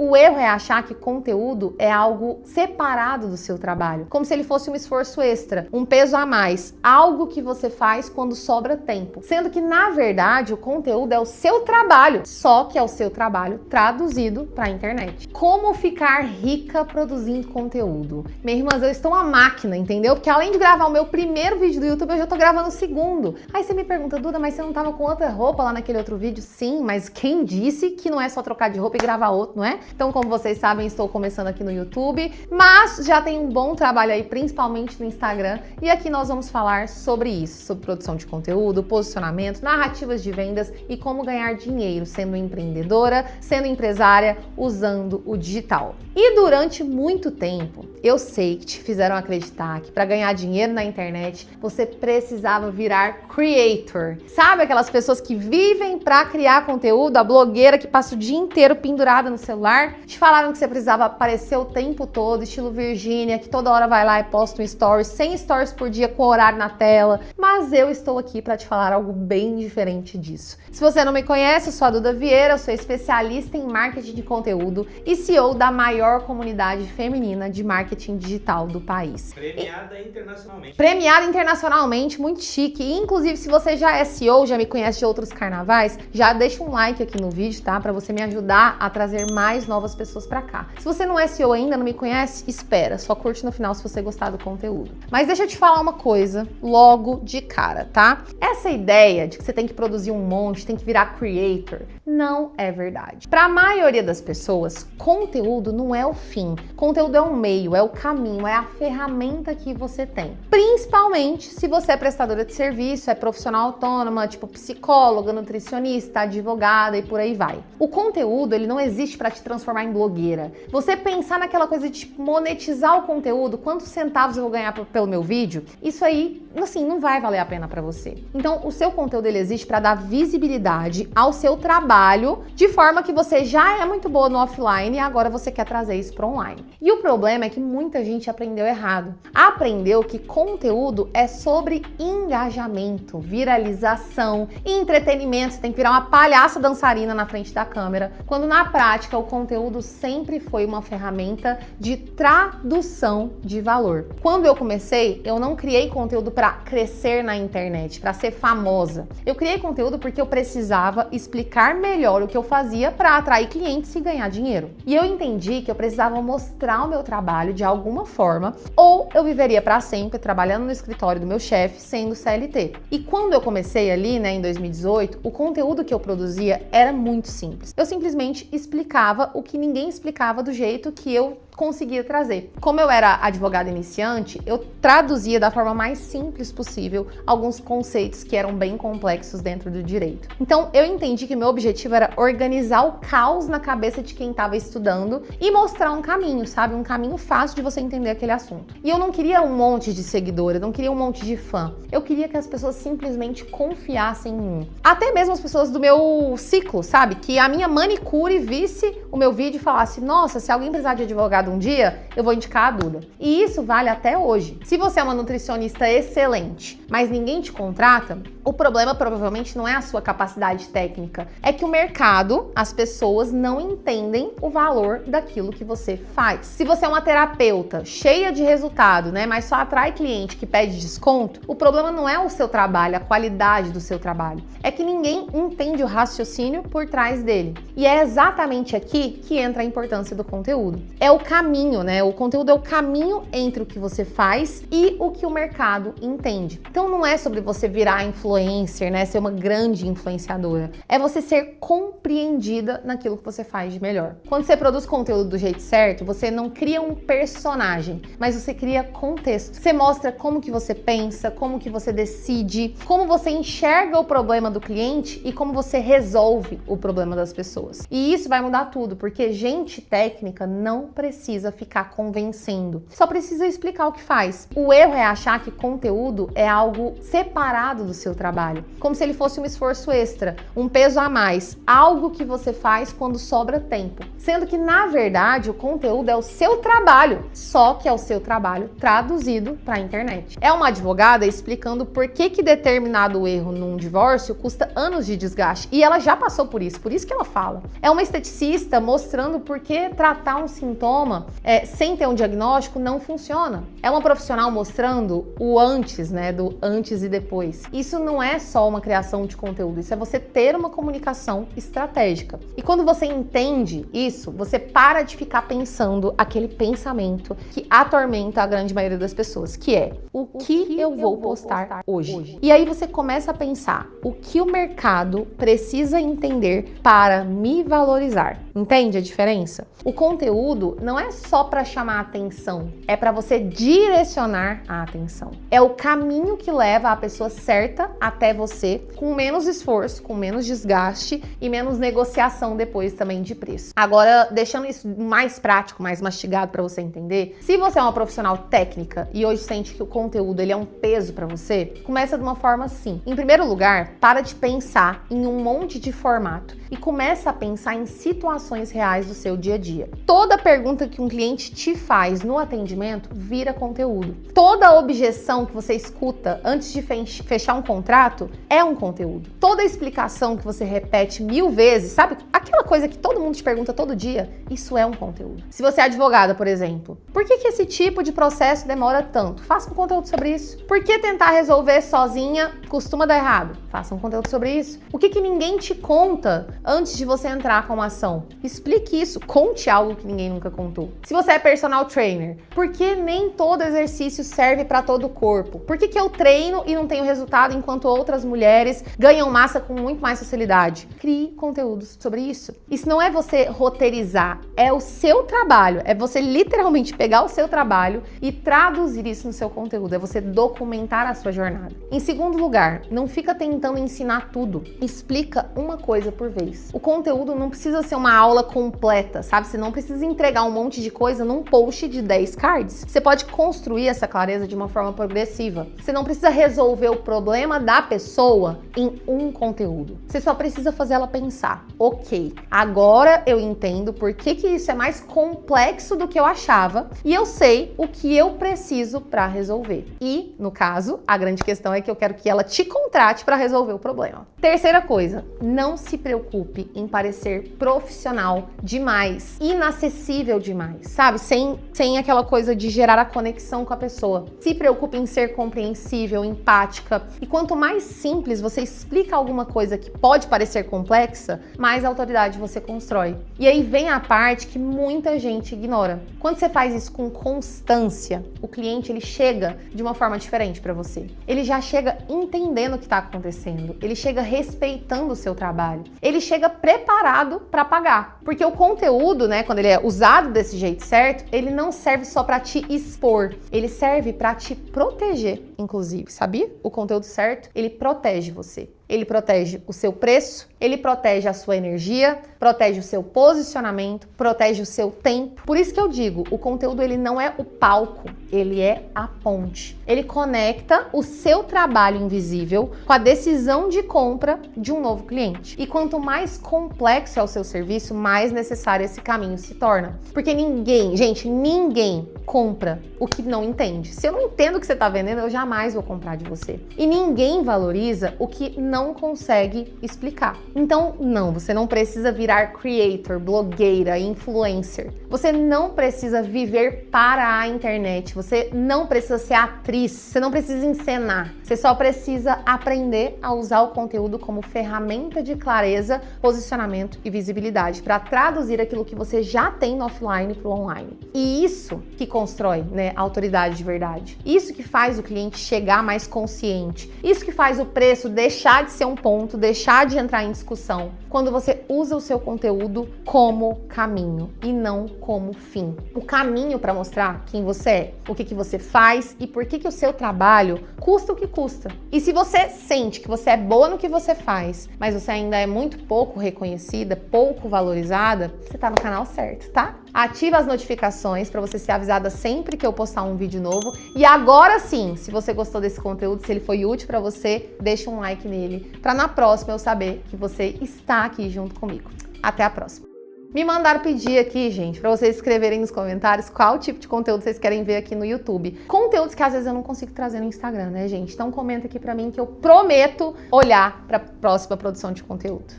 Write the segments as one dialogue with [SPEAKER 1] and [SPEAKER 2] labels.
[SPEAKER 1] O erro é achar que conteúdo é algo separado do seu trabalho, como se ele fosse um esforço extra, um peso a mais, algo que você faz quando sobra tempo. Sendo que, na verdade, o conteúdo é o seu trabalho, só que é o seu trabalho traduzido para a internet. Como ficar rica produzindo conteúdo? Minha irmã, eu estou uma máquina, entendeu? Porque além de gravar o meu primeiro vídeo do YouTube, eu já tô gravando o segundo. Aí você me pergunta, Duda, mas você não tava com outra roupa lá naquele outro vídeo? Sim, mas quem disse que não é só trocar de roupa e gravar outro, não é? Então, como vocês sabem, estou começando aqui no YouTube, mas já tem um bom trabalho aí, principalmente no Instagram. E aqui nós vamos falar sobre isso, sobre produção de conteúdo, posicionamento, narrativas de vendas e como ganhar dinheiro sendo empreendedora, sendo empresária, usando o digital. E durante muito tempo, eu sei que te fizeram acreditar que para ganhar dinheiro na internet, você precisava virar creator. Sabe aquelas pessoas que vivem para criar conteúdo, a blogueira que passa o dia inteiro pendurada no celular? Te falaram que você precisava aparecer o tempo todo, estilo Virgínia, que toda hora vai lá e posta um stories, 100 stories por dia com o horário na tela. Mas eu estou aqui para te falar algo bem diferente disso. Se você não me conhece, eu sou a Duda Vieira, eu sou especialista em marketing de conteúdo e CEO da maior comunidade feminina de marketing digital do país.
[SPEAKER 2] Premiada internacionalmente.
[SPEAKER 1] Premiada internacionalmente, muito chique. E, inclusive, se você já é CEO, já me conhece de outros carnavais, já deixa um like aqui no vídeo, tá? Pra você me ajudar a trazer mais novas pessoas pra cá. Se você não é CEO ainda, não me conhece, espera. Só curte no final se você gostar do conteúdo. Mas deixa eu te falar uma coisa logo de cara, tá? Essa ideia de que você tem que produzir um monte, tem que virar creator, não é verdade. Pra maioria das pessoas, conteúdo não é o fim. Conteúdo é o meio, é o caminho, é a ferramenta que você tem. Principalmente se você é prestadora de serviço, é profissional autônoma, tipo psicóloga, nutricionista, advogada e por aí vai. O conteúdo, ele não existe para te transformar em blogueira. Você pensar naquela coisa de monetizar o conteúdo, quantos centavos eu vou ganhar pelo meu vídeo, isso aí, assim, não vai valer a pena para você. Então, o seu conteúdo, ele existe para dar visibilidade ao seu trabalho, de forma que você já é muito boa no offline e agora você quer trazer isso para online. E o problema é que muita gente aprendeu errado. Aprendeu que conteúdo é sobre engajamento, viralização e entretenimento. Você tem que virar uma palhaça dançarina na frente da câmera, quando na prática o conteúdo sempre foi uma ferramenta de tradução de valor. Quando eu comecei, eu não criei conteúdo para crescer na internet, para ser famosa. Eu criei conteúdo porque eu precisava explicar melhor o que eu fazia para atrair clientes e ganhar dinheiro. E eu entendi que eu precisava mostrar o meu trabalho de alguma forma, ou eu viveria para sempre trabalhando no escritório do meu chefe, sendo CLT. E quando eu comecei ali, né, em 2018, o conteúdo que eu produzia era muito simples. Eu simplesmente explicava o que ninguém explicava do jeito que eu conseguia trazer. Como eu era advogada iniciante, eu traduzia da forma mais simples possível alguns conceitos que eram bem complexos dentro do direito. Então, eu entendi que meu objetivo era organizar o caos na cabeça de quem estava estudando e mostrar um caminho, sabe? Um caminho fácil de você entender aquele assunto. E eu não queria um monte de seguidores, eu não queria um monte de fã. Eu queria que as pessoas simplesmente confiassem em mim. Até mesmo as pessoas do meu ciclo, sabe? Que a minha manicure visse o meu vídeo e falasse: nossa, se alguém precisar de advogado um dia, eu vou indicar a Duda. E isso vale até hoje. Se você é uma nutricionista excelente, mas ninguém te contrata, o problema provavelmente não é a sua capacidade técnica, é que o mercado, as pessoas não entendem o valor daquilo que você faz. Se você é uma terapeuta cheia de resultado, né, mas só atrai cliente que pede desconto, o problema não é o seu trabalho, a qualidade do seu trabalho. É que ninguém entende o raciocínio por trás dele. E é exatamente aqui que entra a importância do conteúdo. É o caminho, né? O conteúdo é o caminho entre o que você faz e o que o mercado entende. Então não é sobre você virar influencer, né? Ser uma grande influenciadora. É você ser compreendida naquilo que você faz de melhor. Quando você produz conteúdo do jeito certo, você não cria um personagem, mas você cria contexto. Você mostra como que você pensa, como que você decide, como você enxerga o problema do cliente e como você resolve o problema das pessoas. E isso vai mudar tudo, porque gente técnica não precisa precisa ficar convencendo, só precisa explicar o que faz. O erro é achar que conteúdo é algo separado do seu trabalho, como se ele fosse um esforço extra, um peso a mais, algo que você faz quando sobra tempo, sendo que na verdade o conteúdo é o seu trabalho, só que é o seu trabalho traduzido para a internet. É uma advogada explicando por que determinado erro num divórcio custa anos de desgaste, e ela já passou por isso que ela fala. É uma esteticista mostrando por que tratar um sintoma sem ter um diagnóstico não funciona. É uma profissional mostrando o antes, né, do antes e depois. Isso não é só uma criação de conteúdo, isso é você ter uma comunicação estratégica. E quando você entende isso, você para de ficar pensando aquele pensamento que atormenta a grande maioria das pessoas, que é o que eu vou postar hoje. E aí você começa a pensar o que o mercado precisa entender para me valorizar. Entende a diferença? O conteúdo não é só para chamar a atenção, é para você direcionar a atenção. É o caminho que leva a pessoa certa até você, com menos esforço, com menos desgaste e menos negociação depois também de preço. Agora, deixando isso mais prático, mais mastigado para você entender, se você é uma profissional técnica e hoje sente que o conteúdo ele é um peso para você, começa de uma forma assim. Em primeiro lugar, para de pensar em um monte de formato e começa a pensar em situações reais do seu dia a dia. Toda pergunta que um cliente te faz no atendimento vira conteúdo. Toda objeção que você escuta antes de fechar um contrato é um conteúdo. Toda explicação que você repete 1000 vezes, sabe? Aquela coisa que todo mundo te pergunta todo dia, isso é um conteúdo. Se você é advogada, por exemplo, por que esse tipo de processo demora tanto? Faça um conteúdo sobre isso. Por que tentar resolver sozinha costuma dar errado? Faça um conteúdo sobre isso. O que ninguém te conta antes de você entrar com uma ação? Explique isso, conte algo que ninguém nunca contou. Se você é personal trainer, por que nem todo exercício serve para todo o corpo? Por que eu treino e não tenho resultado enquanto outras mulheres ganham massa com muito mais facilidade? Crie conteúdos sobre isso. Isso não é você roteirizar, é o seu trabalho, é você literalmente pegar o seu trabalho e traduzir isso no seu conteúdo, é você documentar a sua jornada. Em segundo lugar, não fica tentando ensinar tudo, explica uma coisa por vez. O conteúdo não precisa ser uma aula completa, sabe? Você não precisa entregar um monte de coisa num post de 10 cards. Você pode construir essa clareza de uma forma progressiva. Você não precisa resolver o problema da pessoa em um conteúdo. Você só precisa fazer ela pensar. Ok, agora eu entendo por que isso é mais complexo do que eu achava e eu sei o que eu preciso para resolver. E, no caso, a grande questão é que eu quero que ela te contrate para resolver o problema. Terceira coisa, não se preocupe em parecer profissional demais, inacessível demais, sabe? Sem aquela coisa de gerar a conexão com a pessoa. Se preocupe em ser compreensível, empática. E quanto mais simples você explica alguma coisa que pode parecer complexa, mais autoridade você constrói. E aí vem a parte que muita gente ignora. Quando você faz isso com constância, o cliente ele chega de uma forma diferente para você. Ele já chega entendendo o que está acontecendo. Ele chega respeitando o seu trabalho. Ele chega preparado para pagar. Porque o conteúdo, né, quando ele é usado desse jeito certo, ele não serve só para te expor. Ele serve para te proteger, inclusive, sabia? O conteúdo certo, ele protege você. Ele protege o seu preço, ele protege a sua energia, protege o seu posicionamento, protege o seu tempo. Por isso que eu digo, o conteúdo ele não é o palco, ele é a ponte. Ele conecta o seu trabalho invisível com a decisão de compra de um novo cliente. E quanto mais complexo é o seu serviço, mais necessário esse caminho se torna. Porque ninguém compra o que não entende. Se eu não entendo o que você está vendendo, eu jamais vou comprar de você. E ninguém valoriza o que não consegue explicar. Então, não, você não precisa virar creator, blogueira, influencer. Você não precisa viver para a internet. Você não precisa ser atriz. Você não precisa encenar. Você só precisa aprender a usar o conteúdo como ferramenta de clareza, posicionamento e visibilidade para traduzir aquilo que você já tem no offline para o online. E isso que constrói, né, a autoridade de verdade. Isso que faz o cliente chegar mais consciente. Isso que faz o preço deixar de ser um ponto, deixar de entrar em discussão. Quando você usa o seu conteúdo como caminho e não como fim. O caminho para mostrar quem você é, o que você faz e por que o seu trabalho custa o que custa. E se você sente que você é boa no que você faz, mas você ainda é muito pouco reconhecida, pouco valorizada, você tá no canal certo, tá? ativa as notificações para você ser avisada sempre que eu postar um vídeo novo. E agora sim, se você gostou desse conteúdo, se ele foi útil para você, deixa um like nele, para na próxima eu saber que você está aqui junto comigo. Até a próxima. Me mandaram pedir aqui, gente, para vocês escreverem nos comentários qual tipo de conteúdo vocês querem ver aqui no YouTube. Conteúdos que às vezes eu não consigo trazer no Instagram, né, gente? Então comenta aqui para mim que eu prometo olhar para a próxima produção de conteúdo.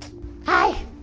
[SPEAKER 1] Ai!